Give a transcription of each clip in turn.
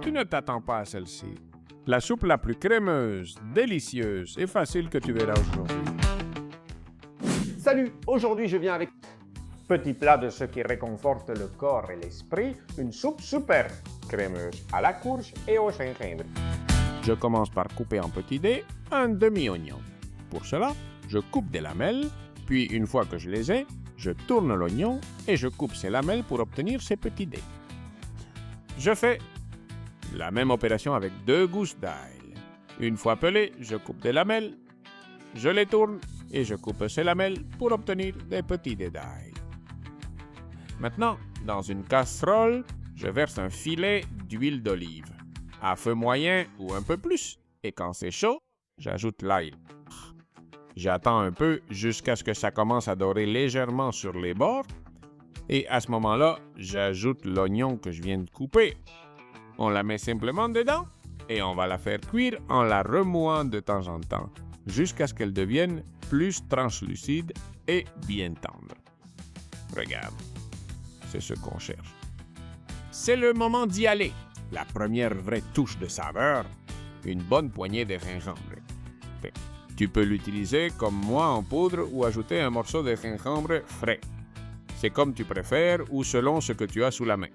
tu ne t'attends pas à celle-ci. La soupe la plus crémeuse, délicieuse et facile que tu verras aujourd'hui. Salut, aujourd'hui je viens avec petit plat de ce qui réconforte le corps et l'esprit, une soupe super crémeuse à la courge et au gingembre. Je commence par couper en petits dés un demi-oignon. Pour cela, je coupe des lamelles, puis une fois que je les ai, je tourne l'oignon et je coupe ces lamelles pour obtenir ces petits dés. Je fais la même opération avec 2 gousses d'ail. Une fois pelées, je coupe des lamelles, je les tourne et je coupe ces lamelles pour obtenir des petits dés d'ail. Maintenant, dans une casserole, je verse un filet d'huile d'olive, à feu moyen ou un peu plus, et quand c'est chaud, j'ajoute l'ail. J'attends un peu jusqu'à ce que ça commence à dorer légèrement sur les bords, et à ce moment-là, j'ajoute l'oignon que je viens de couper. On la met simplement dedans, et on va la faire cuire en la remuant de temps en temps, jusqu'à ce qu'elle devienne plus translucide et bien tendre. Regarde, c'est ce qu'on cherche. C'est le moment d'y aller. La première vraie touche de saveur, une bonne poignée de gingembre. Tu peux l'utiliser comme moi en poudre ou ajouter un morceau de gingembre frais. C'est comme tu préfères ou selon ce que tu as sous la main.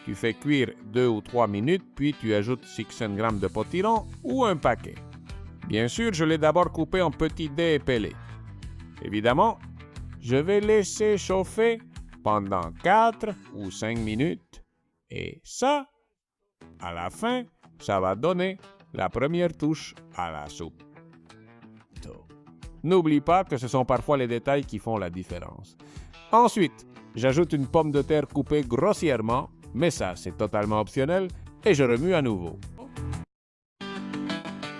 Tu fais cuire 2 ou 3 minutes, puis tu ajoutes 600 g de potiron ou un paquet. Bien sûr, je l'ai d'abord coupé en petits dés épellés. Évidemment, je vais laisser chauffer pendant 4 ou 5 minutes. Et ça, à la fin, ça va donner la première touche à la soupe. N'oublie pas que ce sont parfois les détails qui font la différence. Ensuite, j'ajoute une pomme de terre coupée grossièrement, mais ça, c'est totalement optionnel, et je remue à nouveau.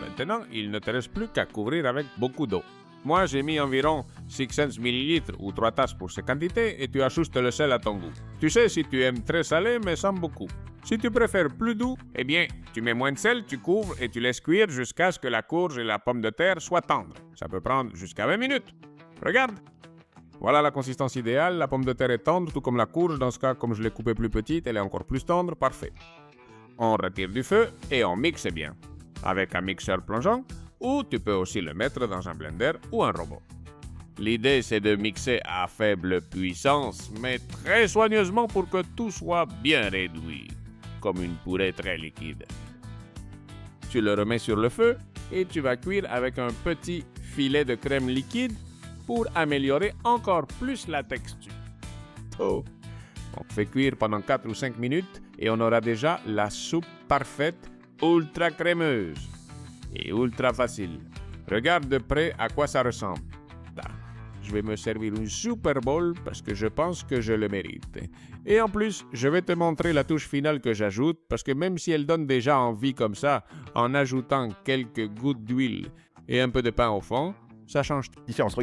Maintenant, il ne te reste plus qu'à couvrir avec beaucoup d'eau. Moi, j'ai mis environ 600 ml ou 3 tasses pour ces quantités et tu ajustes le sel à ton goût. Tu sais si tu aimes très salé mais sans beaucoup. Si tu préfères plus doux, eh bien, tu mets moins de sel, tu couvres et tu laisses cuire jusqu'à ce que la courge et la pomme de terre soient tendres. Ça peut prendre jusqu'à 20 minutes. Regarde. Voilà la consistance idéale. La pomme de terre est tendre, tout comme la courge. Dans ce cas, comme je l'ai coupée plus petite, elle est encore plus tendre. Parfait. On retire du feu et on mixe bien. Avec un mixeur plongeant, ou tu peux aussi le mettre dans un blender ou un robot. L'idée, c'est de mixer à faible puissance, mais très soigneusement pour que tout soit bien réduit, comme une purée très liquide. Tu le remets sur le feu et tu vas cuire avec un petit filet de crème liquide pour améliorer encore plus la texture. On fait cuire pendant 4 ou 5 minutes et on aura déjà la soupe parfaite, ultra crémeuse et ultra facile. Regarde de près à quoi ça ressemble. Je vais me servir une Super Bowl parce que je pense que je le mérite. Et en plus, je vais te montrer la touche finale que j'ajoute parce que même si elle donne déjà envie comme ça, en ajoutant quelques gouttes d'huile et un peu de pain au fond, ça change tout. Différence.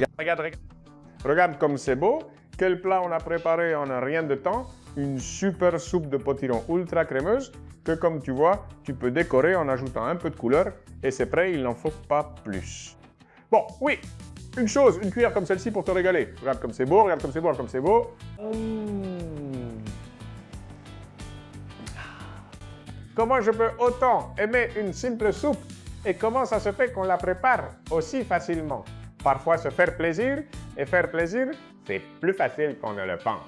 Regarde comme c'est beau. Quel plat on a préparé en rien de temps. Une super soupe de potiron ultra crémeuse que, comme tu vois, tu peux décorer en ajoutant un peu de couleur et c'est prêt, il n'en faut pas plus. Bon, oui, une chose, une cuillère comme celle-ci pour te régaler. Regarde comme c'est beau, regarde comme c'est beau, regarde comme c'est beau. Comment je peux autant aimer une simple soupe et comment ça se fait qu'on la prépare aussi facilement? Parfois se faire plaisir, et faire plaisir, c'est plus facile qu'on ne le pense.